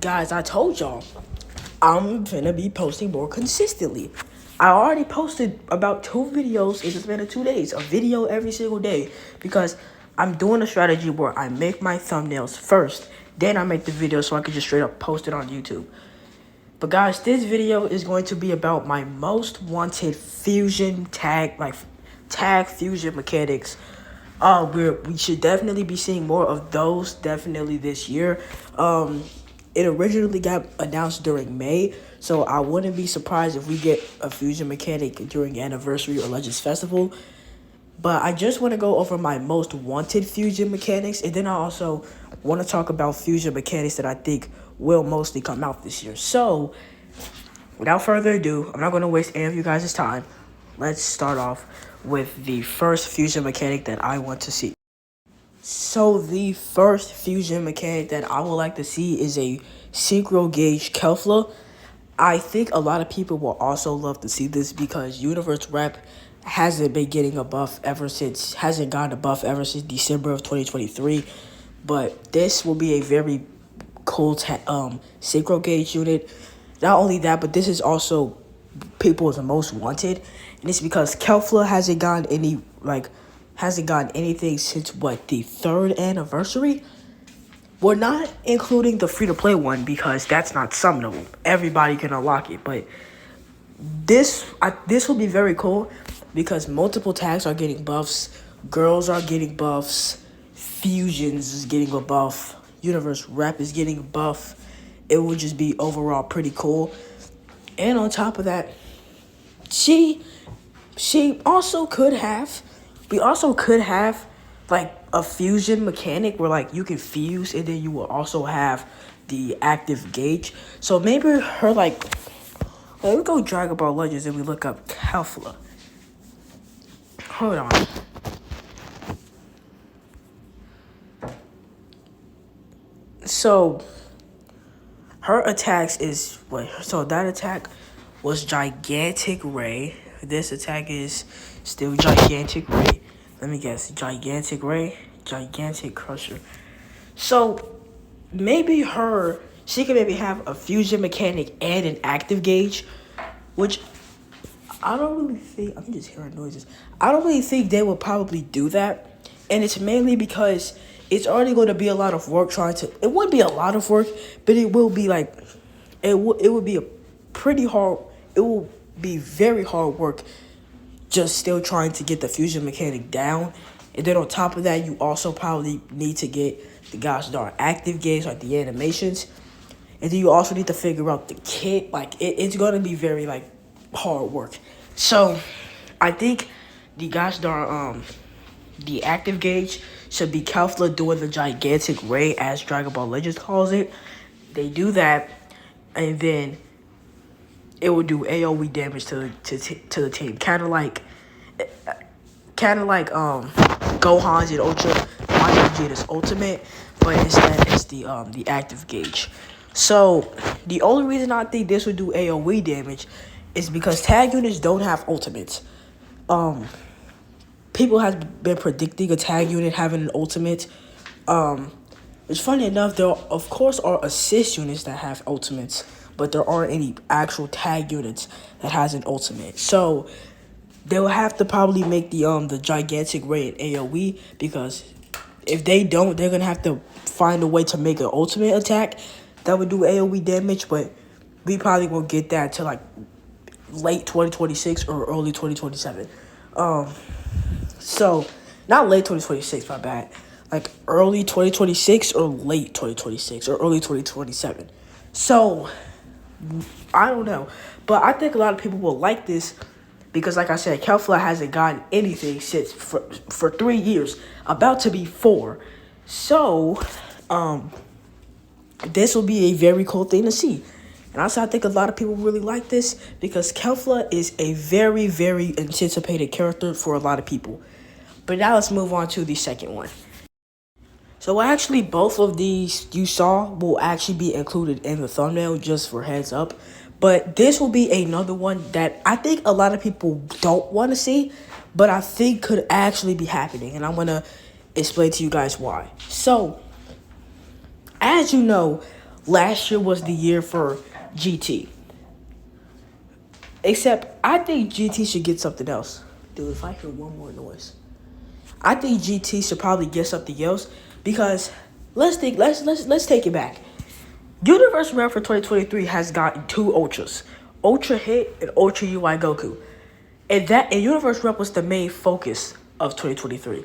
Guys, I told y'all I'm gonna be posting more consistently. I already posted about 2 videos in the span of 2 days, a video every single day, because I'm doing a strategy where I make my thumbnails first, then I make the video so I can just straight up post it on YouTube. But guys, this video is going to be about my most wanted fusion tag fusion mechanics. We should definitely be seeing more of those definitely this year. It originally got announced during May, so I wouldn't be surprised if we get a fusion mechanic during Anniversary or Legends Festival. But I just want to go over my most wanted fusion mechanics, and then I also want to talk about fusion mechanics that I think will mostly come out this year. So, without further ado, I'm not going to waste any of you guys' time. Let's start off with the first fusion mechanic that I want to see. So the first fusion mechanic that I would like to see is a synchro gauge Kefla. I think a lot of people will also love to see this because Universe Rep hasn't gotten a buff ever since December of 2023. But this will be a very cool synchro gauge unit. Not only that, but this is also people's most wanted, and it's because Kefla hasn't gotten anything since the 3rd anniversary. We're not including the free-to-play one because that's not summonable. Everybody can unlock it, but this will be very cool because multiple tags are getting buffs, girls are getting buffs, fusions is getting a buff, Universe Rep is getting a buff. It will just be overall pretty cool. And on top of that, we also could have like a fusion mechanic where you can fuse and then you will also have the active gauge. So maybe her let me go Dragon Ball Legends and we look up Kefla. Hold on. So her attacks is that attack was Gigantic Ray. This attack is still Gigantic Ray. Let me guess. Gigantic Ray, Gigantic Crusher. So maybe she could maybe have a fusion mechanic and an active gauge, which I don't really think. I'm just hearing noises. I don't really think they will probably do that, and it's mainly because it's already going to be a lot of work trying to. It wouldn't be a lot of work, but it will be it would be a pretty hard. It will be very hard work, just still trying to get the fusion mechanic down, and then on top of that, you also probably need to get the Gosh Darn active gauge, like the animations, and then you also need to figure out the kit. It's gonna be very hard work. So I think the Gosh Darn the active gauge should be Kefla doing the Gigantic Ray, as Dragon Ball Legends calls it. They do that, and then it will do AoE damage to the team, kind of like Gohan's in Ultra Vegeta's Ultimate, but instead it's the active gauge. So the only reason I think this would do AoE damage is because tag units don't have ultimates. People have been predicting a tag unit having an ultimate. It's funny enough, there of course are assist units that have ultimates, but there aren't any actual tag units that has an ultimate. So they'll have to probably make the Gigantic Ray an AoE, because if they don't, they're gonna have to find a way to make an ultimate attack that would do AoE damage, but we probably won't get that till late 2026 or early 2027. So not late 2026, my bad. Early 2026 or late 2026 or early 2027. So I don't know, but I think a lot of people will like this because, like I said, Kefla hasn't gotten anything since for 3 years, about to be 4. So, this will be a very cool thing to see. And also, I think a lot of people really like this because Kefla is a very, very anticipated character for a lot of people. But now let's move on to the second one. So actually, both of these you saw will actually be included in the thumbnail, just for heads up. But this will be another one that I think a lot of people don't want to see, but I think could actually be happening. And I'm going to explain to you guys why. So, as you know, last year was the year for GT. Except I think GT should get something else. Dude, if I hear one more noise. I think GT should probably get something else because let's take it back. Universe Rap for 2023 has gotten two Ultras. Ultra Hit and Ultra UI Goku. And Universe Rep was the main focus of 2023.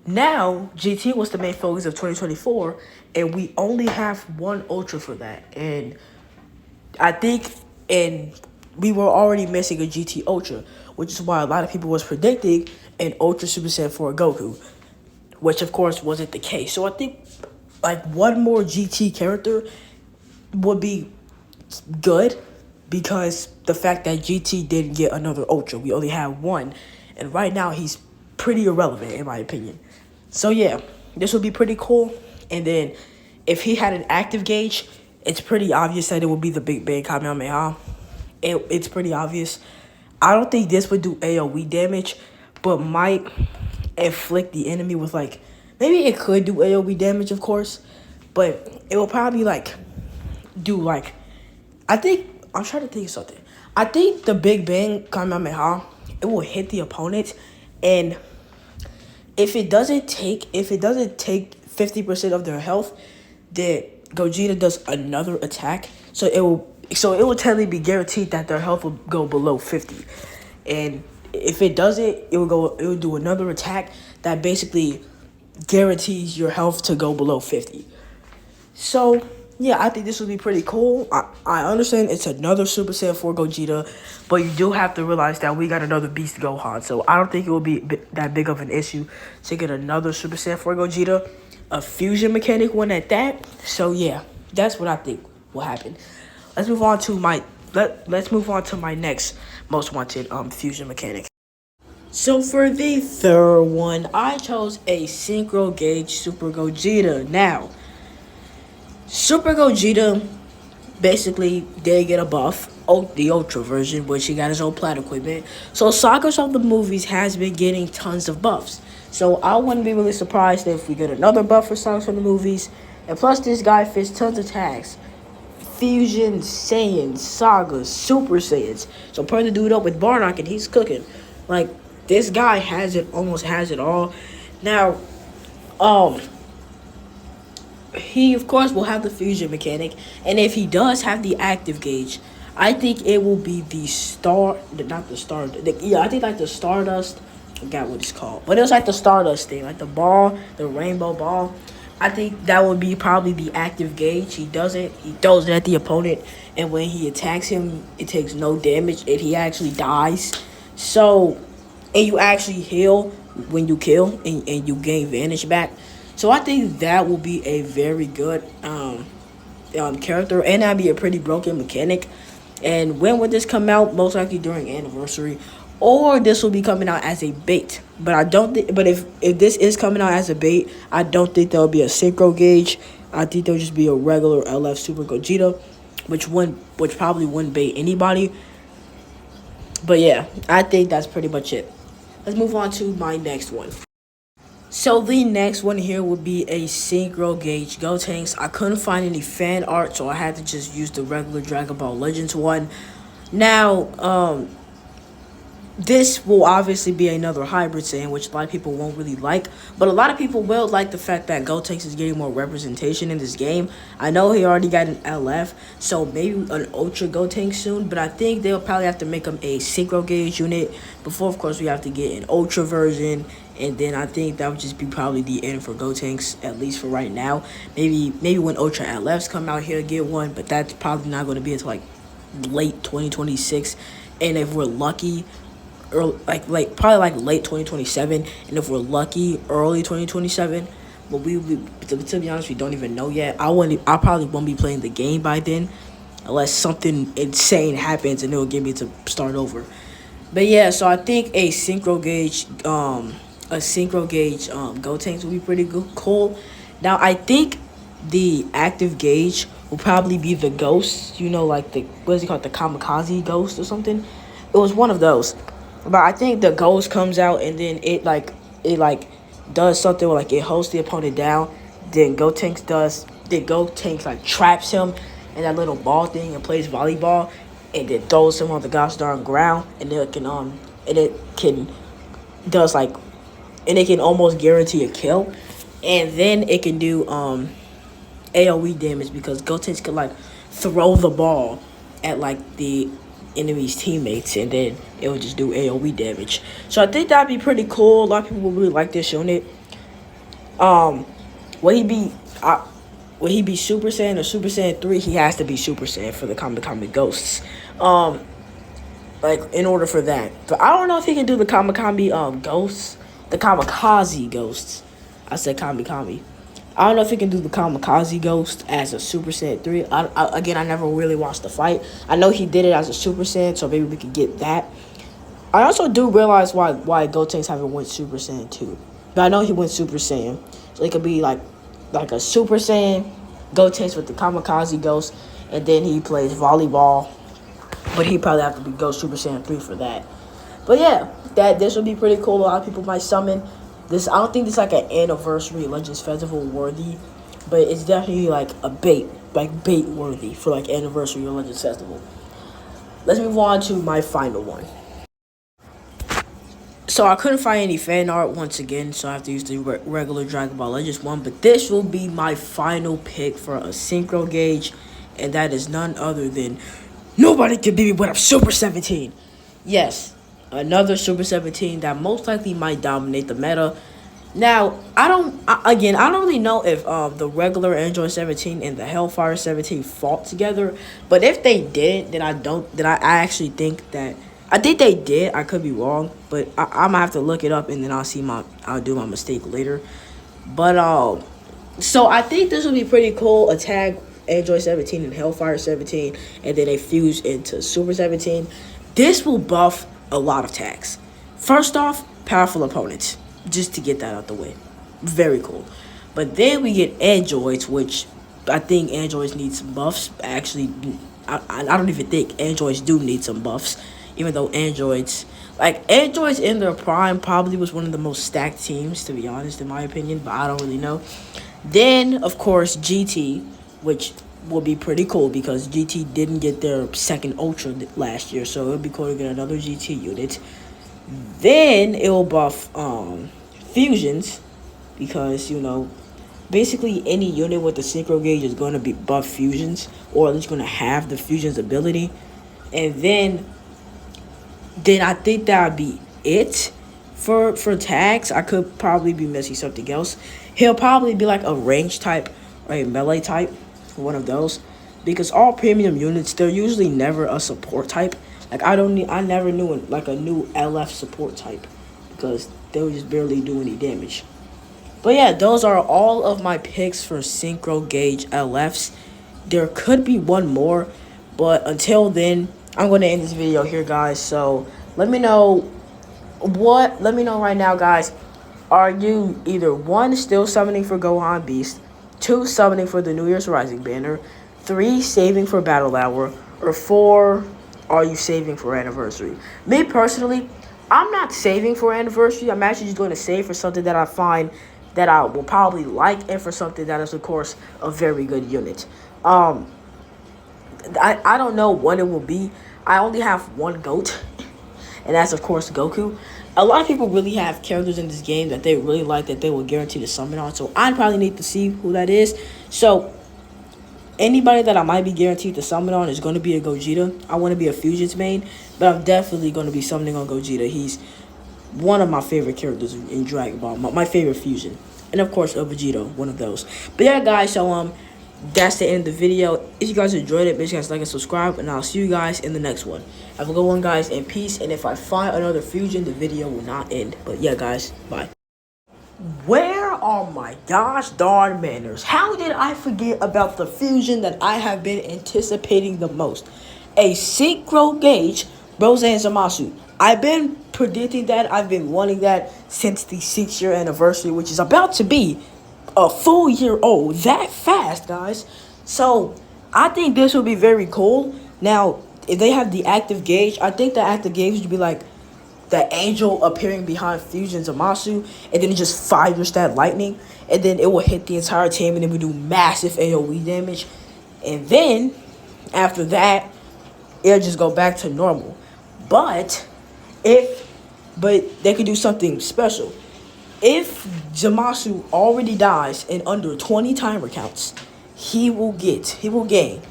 Now, GT was the main focus of 2024, and we only have one Ultra for that. And I think, and we were already missing a GT Ultra, which is why a lot of people was predicting an Ultra Super Saiyan 4 Goku, which of course wasn't the case. So I think like one more GT character would be good because the fact that GT didn't get another Ultra, we only have one, and right now he's pretty irrelevant in my opinion. So yeah, this would be pretty cool. And then if he had an active gauge, it's pretty obvious that it would be the Big Bang Kamehameha. It's pretty obvious. I don't think this would do AoE damage, but might inflict the enemy with like, maybe it could do AoE damage, of course, but it will probably like do like, I think, I'm trying to think of something. I think the Big Bang Kamehameha, it will hit the opponent, and if it doesn't take 50% of their health, then Gogeta does another attack. So it will technically be guaranteed that their health will go below 50. And if it doesn't, it will do another attack that basically guarantees your health to go below 50. So yeah, I think this would be pretty cool. I understand it's another Super Saiyan 4 Gogeta, but you do have to realize that we got another Beast Gohan. So I don't think it will be that big of an issue to get another Super Saiyan 4 Gogeta, a fusion mechanic one at that. So yeah, that's what I think will happen. Let's move on to my next most wanted fusion mechanic. So for the third one, I chose a Synchro Gauge Super Gogeta. Now, Super Gogeta basically did get a buff, the Ultra version, which he got his own plat equipment. So Sagas of the movies has been getting tons of buffs. So I wouldn't be really surprised if we get another buff for Sagas from the movies. And plus this guy fits tons of tags. Fusion, Saiyans, Sagas, Super Saiyans. So putting the dude up with Bardock and he's cooking. Like, this guy almost has it all. Now, he of course will have the fusion mechanic, and if he does have the active gauge, I think it will be the I think like the Stardust, I forgot what it's called, but it was like the Stardust thing, like the ball, the rainbow ball. I think that would be probably the active gauge. He throws it at the opponent, and when he attacks him, it takes no damage, and he actually dies. So, and you actually heal when you kill, and you gain Vanish back. So I think that will be a very good character, and that'd be a pretty broken mechanic. And when would this come out? Most likely during Anniversary, or this will be coming out as a bait. But I don't think. But if this is coming out as a bait, I don't think there'll be a Synchro Gauge. I think there'll just be a regular LF Super Gogeta, which probably wouldn't bait anybody. But yeah, I think that's pretty much it. Let's move on to my next one. So the next one here would be a Synchro Gauge Gotenks. I couldn't find any fan art, so I had to just use the regular Dragon Ball Legends one. Now, this will obviously be another hybrid Saiyan, which a lot of people won't really like. But a lot of people will like the fact that Gotenks is getting more representation in this game. I know he already got an LF, so maybe an Ultra Gotenks soon. But I think they'll probably have to make him a Synchro Gauge unit. Before, of course, we have to get an Ultra version. And then I think that would just be probably the end for Gotenks, at least for right now. Maybe when Ultra LFs come out here, get one. But that's probably not going to be until like late 2026. And if we're lucky, probably like late 2027, and if we're lucky, early 2027. But to be honest, we don't even know yet. I probably won't be playing the game by then, unless something insane happens and it'll get me to start over. But yeah, so I think a Synchro Gauge, Gotenks will be pretty cool. Now I think the active gauge will probably be the Ghost. You know, like what is he called, the Kamikaze Ghost or something. It was one of those. But I think the Ghost comes out and then it does something where like it holds the opponent down. Then Gotenks the Gotenks like traps him in that little ball thing and plays volleyball, and then throws him on the gosh darn ground, and it can does like and it can almost guarantee a kill, and then it can do AoE damage because Gotenks can like throw the ball at like the enemy's teammates, and then it would just do AoE damage. So I think that'd be pretty cool. A lot of people would really like this unit. Will he be Super Saiyan or Super Saiyan 3? He has to be Super Saiyan for the Kamikami Ghosts. Like in order for that. But I don't know if he can do the Kamikami Ghosts. The Kamikaze Ghosts. I said Kamikami. I don't know if he can do the Kamikaze Ghost as a Super Saiyan 3. Again, I never really watched the fight. I know he did it as a Super Saiyan, so maybe we could get that. I also do realize why Gotenks haven't went Super Saiyan 2. But I know he went Super Saiyan. So it could be like a Super Saiyan Gotenks with the Kamikaze Ghost, and then he plays volleyball. But he probably have to go Super Saiyan 3 for that. But yeah, this would be pretty cool. A lot of people might summon this. I don't think this is like an anniversary Legends Festival worthy, but it's definitely like a bait worthy for like anniversary Legends Festival. Let's move on to my final one. So I couldn't find any fan art once again, so I have to use the regular Dragon Ball Legends one. But this will be my final pick for a Synchro gauge, and that is none other than nobody can beat me but I'm Super 17. Yes, another Super 17 that most likely might dominate the meta. Now, I don't really know if the regular Android 17 and the Hellfire 17 fought together. But if they didn't, then I actually think that I think they did. I could be wrong, but I'm gonna have to look it up, and then I'll do my mistake later. But so I think this will be pretty cool. Attack Android 17 and Hellfire 17, and then they fuse into Super 17. This will buff a lot of attacks. First off, powerful opponents, just to get that out the way. Very cool. But then we get androids, which I think androids need some buffs. Actually, I don't even think androids do need some buffs. Even though androids in their prime probably was one of the most stacked teams, to be honest, in my opinion, but I don't really know. Then, of course, GT, which will be pretty cool because GT didn't get their second Ultra last year, so it would be cool to get another GT unit. Then it will buff fusions because, you know, basically any unit with the Synchro gauge is going to be buff fusions, or at least going to have the fusions ability. And then I think that would be it for tags. I could probably be missing something else. He'll probably be like a range type or a melee type, one of those, because all premium units, they're usually never a support type. Like I never knew like a new LF support type because they would just barely do any damage. But yeah, those are all of my picks for Synchro gauge LFs. There could be one more, but until then, I'm going to end this video here, guys. So let me know right now, guys. Are you either 1, still summoning for Gohan Beast, 2, summoning for the New Year's Rising banner, 3, saving for Battle Hour, or 4, are you saving for Anniversary? Me personally, I'm not saving for Anniversary. I'm actually just going to save for something that I find that I will probably like, and for something that is, of course, a very good unit. I don't know what it will be. I only have one GOAT, and that's, of course, Goku. A lot of people really have characters in this game that they really like that they will guarantee to summon on, so I probably need to see who that is. So anybody that I might be guaranteed to summon on is going to be a Gogeta. I want to be a Fusions main, but I'm definitely going to be summoning on Gogeta. He's one of my favorite characters in Dragon Ball, my favorite fusion. And, of course, a Vegito, one of those. But, yeah, guys, so, that's the end of the video. If you guys enjoyed it, make sure you guys like and subscribe, and I'll see you guys in the next one. Have a good one, guys, and peace. And if I find another fusion, the video will not end. But yeah, guys, bye. Where are my gosh darn manners? How did I forget about the fusion that I have been anticipating the most? A Synchro gauge Roseanne Zamasu. I've been predicting that. I've been wanting that since the 6-year anniversary, which is about to be a full year old. That fast, guys. So I think this will be very cool. Now, if they have the active gauge, I think the active gauge would be like the angel appearing behind Fusion Zamasu, and then it just fires that lightning, and then it will hit the entire team, and it will do massive AoE damage. And then, after that, it'll just go back to normal. But they could do something special. If Zamasu already dies in under 20 timer counts, he will gain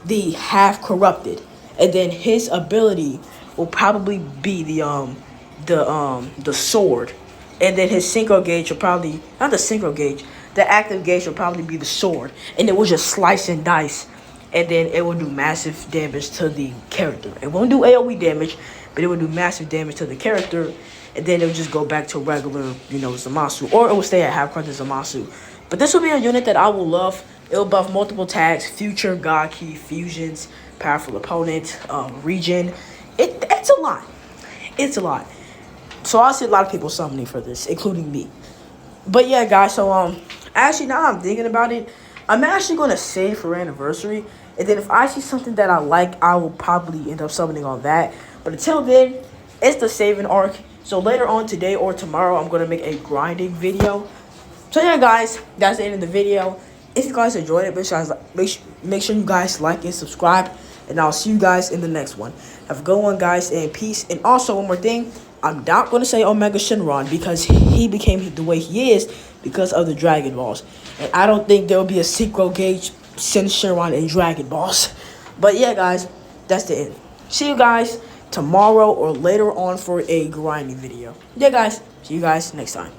the half corrupted, and then his ability will probably be the sword, and then his synchro gauge will probably, not the synchro gauge, the active gauge will probably be the sword, and it will just slice and dice, and then it will do massive damage to the character. It won't do AoE damage, but it will do massive damage to the character, and then it will just go back to regular, Zamasu, or it will stay at half corrupted Zamasu. But this will be a unit that I will love. It will buff multiple tags: future, god key, fusions, powerful opponent, regen. It's a lot. It's a lot. So I see a lot of people summoning for this, including me. But yeah, guys, so actually now I'm thinking about it, I'm actually gonna save for anniversary, and then if I see something that I like, I will probably end up summoning on that. But until then, it's the saving arc. So later on today or tomorrow, I'm gonna make a grinding video. So yeah, guys, that's the end of the video. If you guys enjoyed it, make sure you guys like and subscribe, and I'll see you guys in the next one. Have a good one, guys, and peace. And also, one more thing, I'm not going to say Omega Shenron, because he became the way he is because of the Dragon Balls. And I don't think there will be a synchro gauge Shenron in Dragon Balls. But yeah, guys, that's the end. See you guys tomorrow or later on for a grinding video. Yeah, guys, see you guys next time.